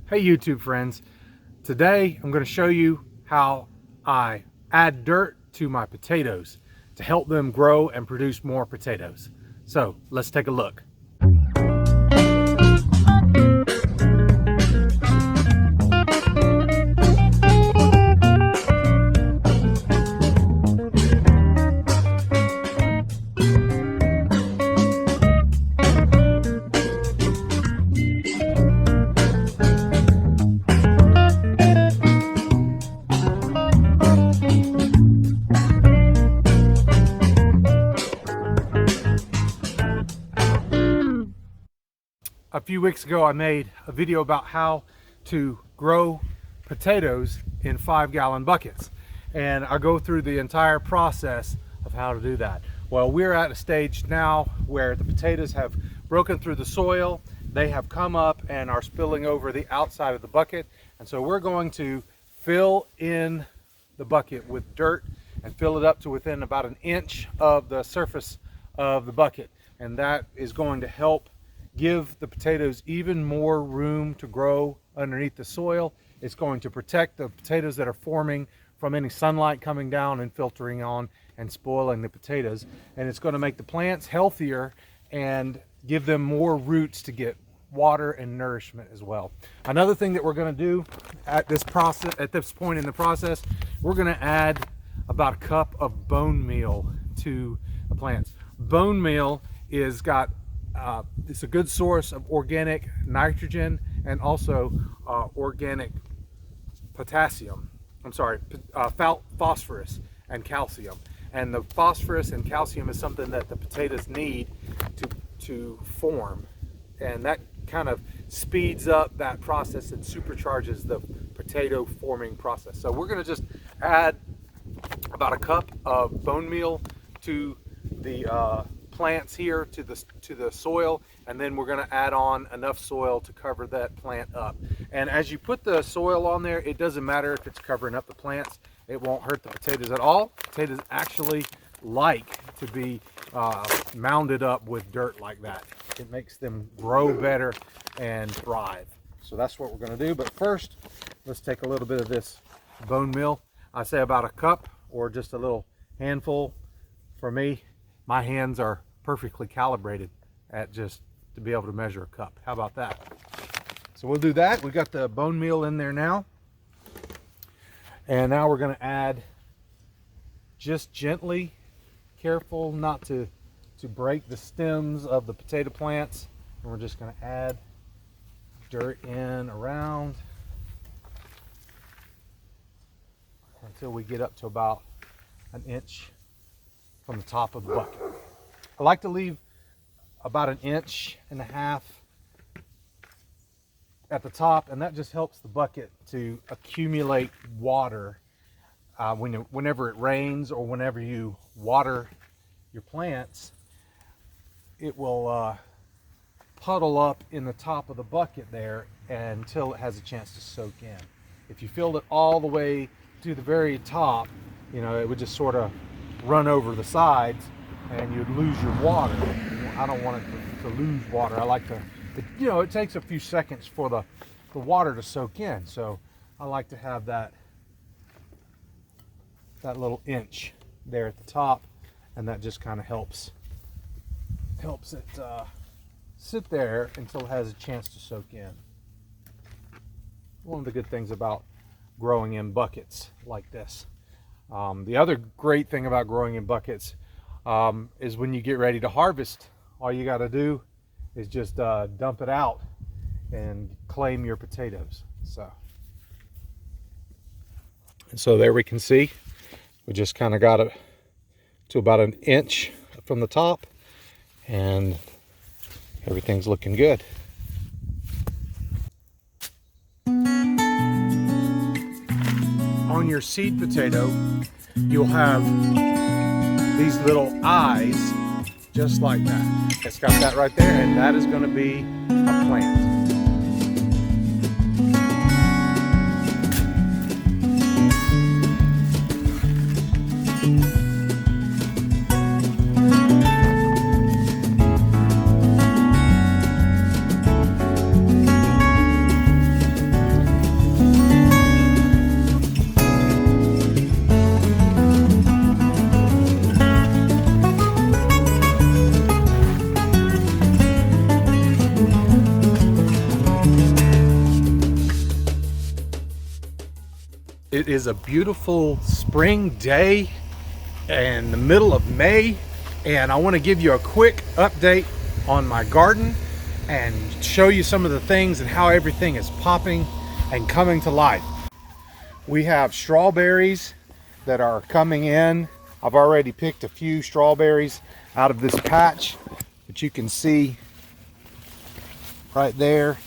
Hey YouTube friends, today I'm going to show you how I add dirt to my potatoes to help them grow and produce more potatoes. So let's take a look. A few weeks ago I made a video about how to grow potatoes in 5-gallon buckets, and I go through the entire process of how to do that. Well, we're at a stage now where the potatoes have broken through the soil, they have come up and are spilling over the outside of the bucket, and so we're going to fill in the bucket with dirt and fill it up to within about an inch of the surface of the bucket, and that is going to help give the potatoes even more room to grow underneath the soil. It's going to protect the potatoes that are forming from any sunlight coming down and filtering on and spoiling the potatoes. And it's going to make the plants healthier and give them more roots to get water and nourishment as well. Another thing that we're going to do at this point in the process, we're going to add about a cup of bone meal to the plants. Bone meal is got it's a good source of organic nitrogen and also organic potassium. Phosphorus and calcium. And the phosphorus and calcium is something that the potatoes need to form. And that kind of speeds up that process and supercharges the potato forming process. So we're going to just add about a cup of bone meal to the plants here, to the soil, and then we're going to add on enough soil to cover that plant up. And as you put the soil on there, it doesn't matter if it's covering up the plants, it won't hurt the potatoes at all. Potatoes actually like to be mounded up with dirt like that. It makes them grow better and thrive. So that's what we're going to do. But first, let's take a little bit of this bone meal. I say about a cup or just a little handful. For me, my hands are perfectly calibrated at just to be able to measure a cup. How about that? So we'll do that. We got the bone meal in there now. And now we're going to add, just gently, careful not to break the stems of the potato plants. And we're just going to add dirt in around until we get up to about an inch from the top of the bucket. I like to leave about 1.5 inches at the top, and that just helps the bucket to accumulate water whenever it rains or whenever you water your plants. It will puddle up in the top of the bucket there until it has a chance to soak in. If you filled it all the way to the very top, it would just sort of run over the sides and you'd lose your water. I don't want it to lose water. I like to, it takes a few seconds for the water to soak in. So I like to have that little inch there at the top, and that just kind of helps it sit there until it has a chance to soak in. One of the good things about growing in buckets like this. The other great thing about growing in buckets is when you get ready to harvest, all you got to do is just dump it out and claim your potatoes. So there we can see we just kind of got it to about 1 inch from the top, and everything's looking good. On your seed potato, you'll have these little eyes just like that. It's got that right there, and that is going to be a plant. It is a beautiful spring day in the middle of May, and I want to give you a quick update on my garden and show you some of the things and how everything is popping and coming to life. We have strawberries that are coming in. I've already picked a few strawberries out of this patch, but you can see right there,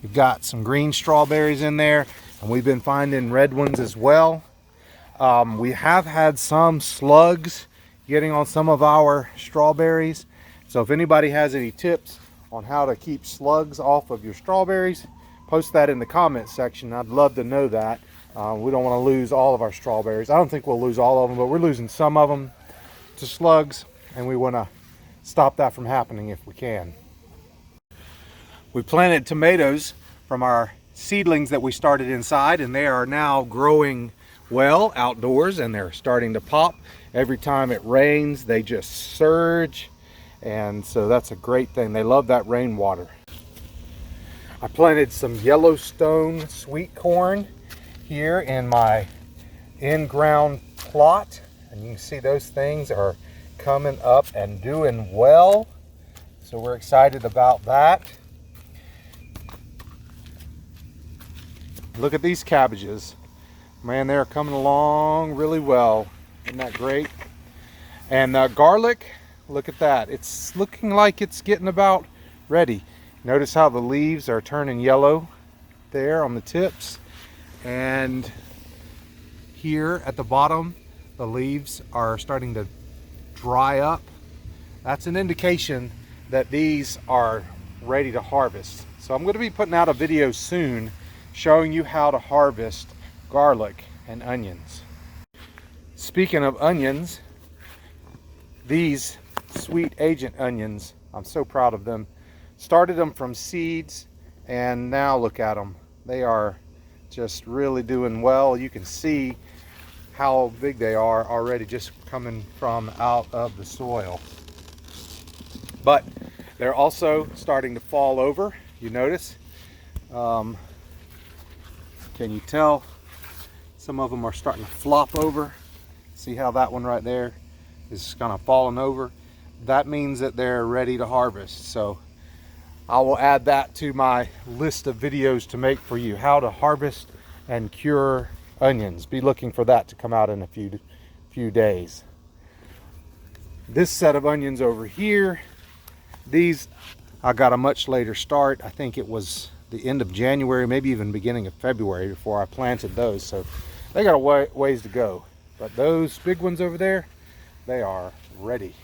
we've got some green strawberries in there, and we've been finding red ones as well. We have had some slugs getting on some of our strawberries. So if anybody has any tips on how to keep slugs off of your strawberries, post that in the comment section. I'd love to know that. We don't want to lose all of our strawberries. I don't think we'll lose all of them, but we're losing some of them to slugs, and we want to stop that from happening if we can. We planted tomatoes from our seedlings that we started inside, and they are now growing well outdoors, and they're starting to pop. Every time it rains, they just surge, and so that's a great thing. They love that rainwater. I planted some Yellowstone sweet corn here in my in-ground plot, and you can see those things are coming up and doing well, so we're excited about that. Look at these cabbages. Man, they're coming along really well. Isn't that great? And garlic, look at that. It's looking like it's getting about ready. Notice how the leaves are turning yellow there on the tips. And here at the bottom, the leaves are starting to dry up. That's an indication that these are ready to harvest. So I'm going to be putting out a video soon showing you how to harvest garlic and onions. Speaking of onions, these sweet agent onions, I'm so proud of them. Started them from seeds, and now look at them. They are just really doing well. You can see how big they are already just coming from out of the soil. But they're also starting to fall over. You notice? Can you tell? Some of them are starting to flop over. See how that one right there is kind of falling over? That means that they're ready to harvest. So I will add that to my list of videos to make for you, how to harvest and cure onions. Be looking for that to come out in a few days. This set of onions over here, these I got a much later start. I think it was the end of January, maybe even beginning of February before I planted those. So they got a ways to go. But those big ones over there, they are ready.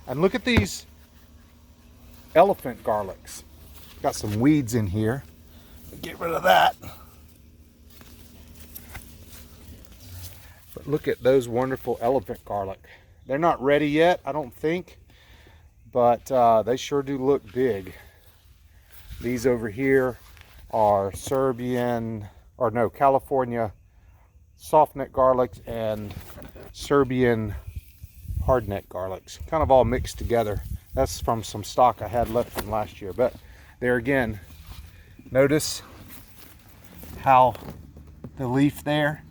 And look at these elephant garlics. Got some weeds in here. Get rid of that. But look at those wonderful elephant garlic. They're not ready yet, I don't think, but they sure do look big. These over here are California soft-neck garlics and Serbian hard-neck garlics, kind of all mixed together. That's from some stock I had left from last year. But there again, notice how the leaf there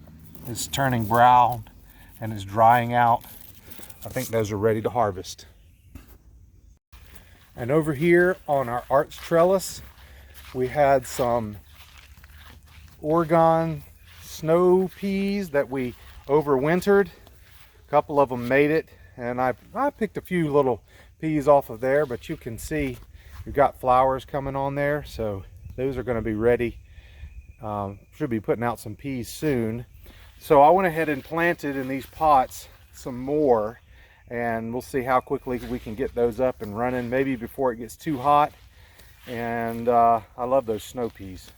is turning brown and is drying out. I think those are ready to harvest. And over here on our arch trellis, we had some Oregon snow peas that we overwintered. A couple of them made it, and I picked a few little peas off of there, but you can see we've got flowers coming on there, so those are going to be ready. Should be putting out some peas soon. So I went ahead and planted in these pots some more, and we'll see how quickly we can get those up and running, maybe before it gets too hot. And I love those snow peas.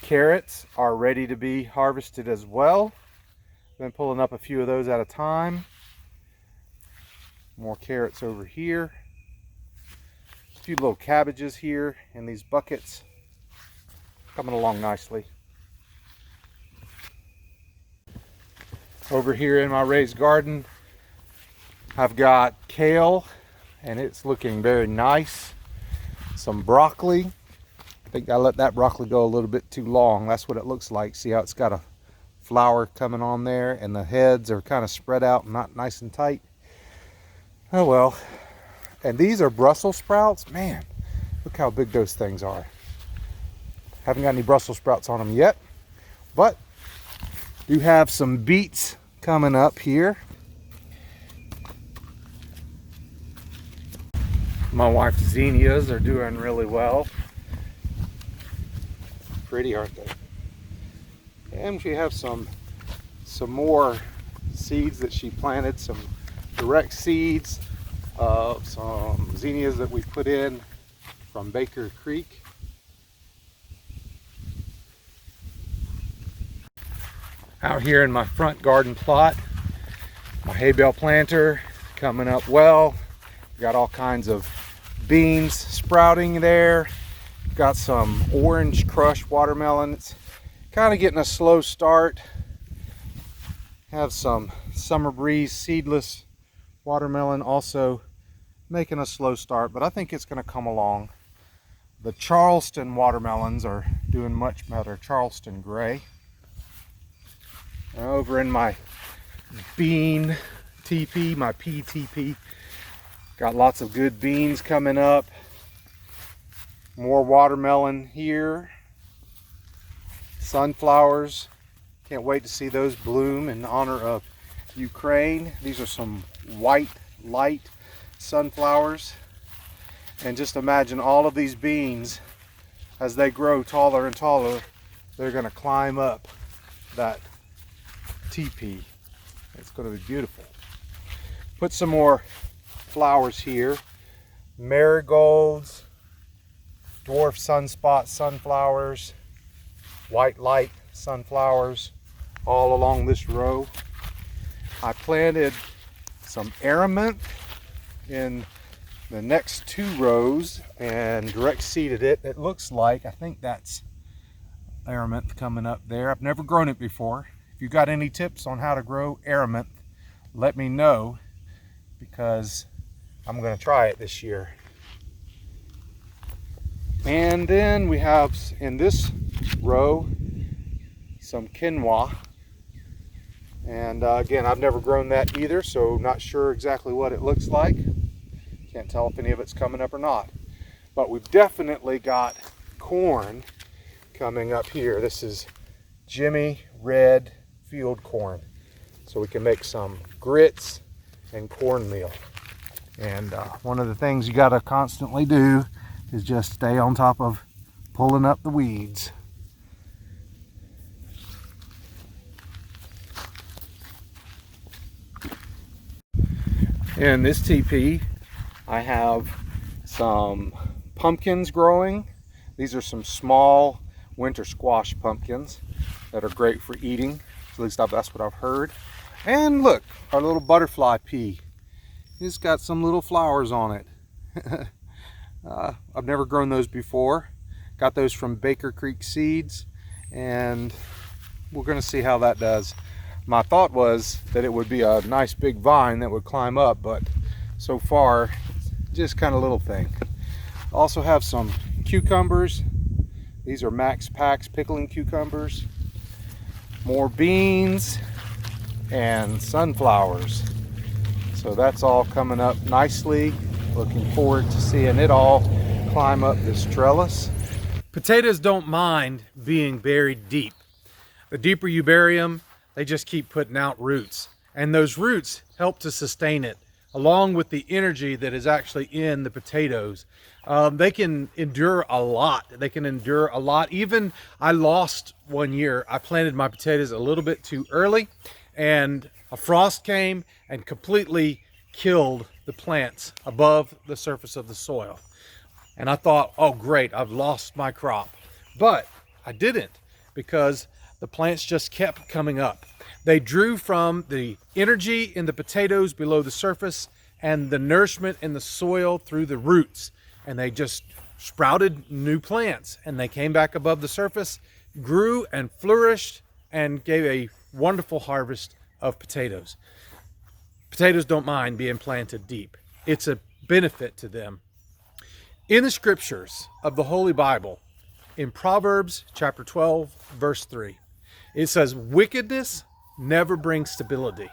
Carrots are ready to be harvested as well. Been pulling up a few of those at a time. More carrots over here. A few little cabbages here in these buckets. Coming along nicely. Over here in my raised garden, I've got kale, and it's looking very nice. Some broccoli. think I let that broccoli go a little bit too long. That's what it looks like. See how it's got a flower coming on there, and the heads are kind of spread out, not nice and tight. Oh well. And these are Brussels sprouts. Man, look how big those things are. Haven't got any Brussels sprouts on them yet, but do have some beets coming up here. My wife's zinnias are doing really well. Pretty, aren't they? And she has some more seeds that she planted, some direct seeds of some zinnias that we put in from Baker Creek. Out here in my front garden plot, my hay bale planter coming up well. Got all kinds of beans sprouting there. Got some orange crushed watermelon. It's kind of getting a slow start. Have some summer breeze seedless watermelon also making a slow start, but I think it's going to come along. The Charleston watermelons are doing much better. Charleston gray. Over in my bean teepee, my pea teepee, got lots of good beans coming up. More watermelon here. Sunflowers. Can't wait to see those bloom in honor of Ukraine. These are some white, light sunflowers. And just imagine all of these beans, as they grow taller and taller, they're going to climb up that teepee. It's going to be beautiful. Put some more flowers here. Marigolds, dwarf sunspot sunflowers, white light sunflowers all along this row. I planted some aromath in the next 2 rows and direct seeded it. It looks like, I think that's aromath coming up there. I've never grown it before. If you got any tips on how to grow aromath, let me know, because I'm going to try it this year. And then we have in this row some quinoa. And again, I've never grown that either, so not sure exactly what it looks like. Can't tell if any of it's coming up or not. But we've definitely got corn coming up here. This is Jimmy red field corn. So we can make some grits and cornmeal. And one of the things you got to constantly do is just stay on top of pulling up the weeds. In this teepee, I have some pumpkins growing. These are some small winter squash pumpkins that are great for eating. At least that's what I've heard. And look, our little butterfly pea. It's got some little flowers on it. I've never grown those before. Got those from Baker Creek Seeds, and we're going to see how that does. My thought was that it would be a nice big vine that would climb up, but so far, just kind of little thing. Also have some cucumbers. These are Max Pax pickling cucumbers. More beans and sunflowers. So that's all coming up nicely. Looking forward to seeing it all climb up this trellis. Potatoes don't mind being buried deep. The deeper you bury them, they just keep putting out roots. And those roots help to sustain it, along with the energy that is actually in the potatoes. They can endure a lot. They can endure a lot. Even I lost one year. I planted my potatoes a little bit too early, and a frost came and completely killed the plants above the surface of the soil. And I thought, oh great, I've lost my crop. But I didn't, because the plants just kept coming up. They drew from the energy in the potatoes below the surface and the nourishment in the soil through the roots. And they just sprouted new plants, and they came back above the surface, grew and flourished, and gave a wonderful harvest of potatoes. Potatoes don't mind being planted deep. It's a benefit to them. In the scriptures of the Holy Bible, in Proverbs chapter 12, verse 3. It says, wickedness never brings stability,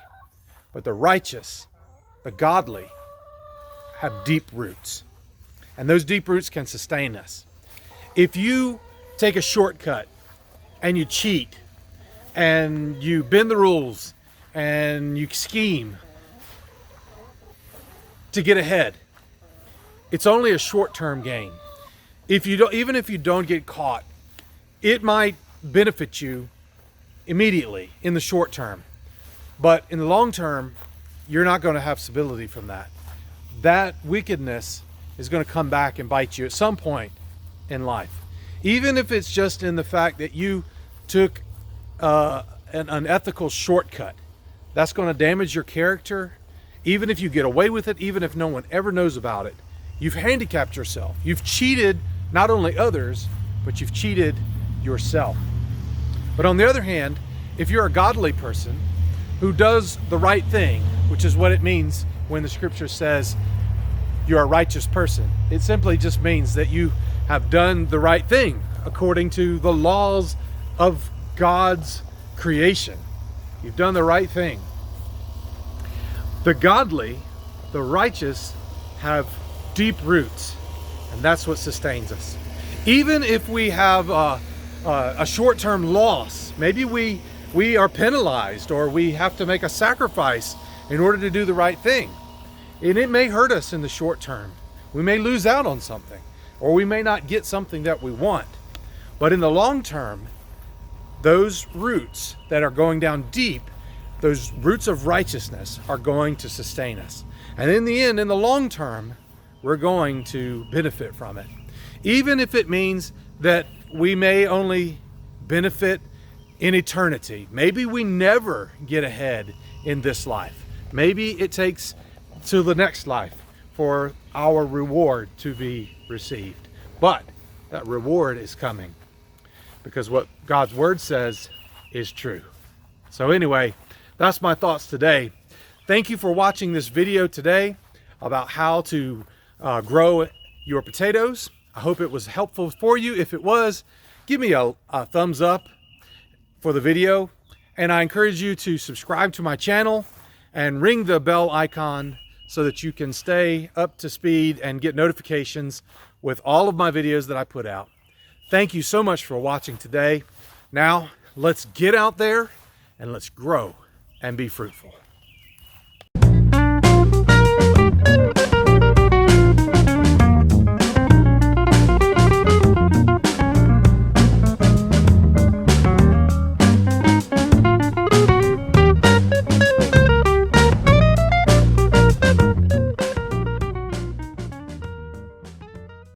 but the righteous, the godly, have deep roots. And those deep roots can sustain us. If you take a shortcut and you cheat and you bend the rules and you scheme to get ahead, it's only a short-term gain. Even if you don't get caught, it might benefit you immediately in the short term. But in the long term, you're not going to have stability from that. That wickedness is going to come back and bite you at some point in life. Even if it's just in the fact that you took an unethical shortcut, that's going to damage your character. Even if you get away with it, even if no one ever knows about it, you've handicapped yourself. You've cheated not only others, but you've cheated yourself. But on the other hand, if you're a godly person who does the right thing, which is what it means when the scripture says you're a righteous person, it simply just means that you have done the right thing according to the laws of God's creation. You've done the right thing. The godly, the righteous, have deep roots, and that's what sustains us. Even if we have a short-term loss, maybe we are penalized or we have to make a sacrifice in order to do the right thing, and it may hurt us in the short term. We may lose out on something, or we may not get something that we want. But in the long term, those roots that are going down deep, those roots of righteousness, are going to sustain us. And in the end, in the long term, we're going to benefit from it. Even if it means that we may only benefit in eternity. Maybe we never get ahead in this life. Maybe it takes to the next life for our reward to be received. But that reward is coming, because what God's word says is true. So anyway, that's my thoughts today. Thank you for watching this video today about how to grow your potatoes. I hope it was helpful for you. If it was, give me a thumbs up for the video. And I encourage you to subscribe to my channel and ring the bell icon so that you can stay up to speed and get notifications with all of my videos that I put out. Thank you so much for watching today. Now, let's get out there and let's grow and be fruitful.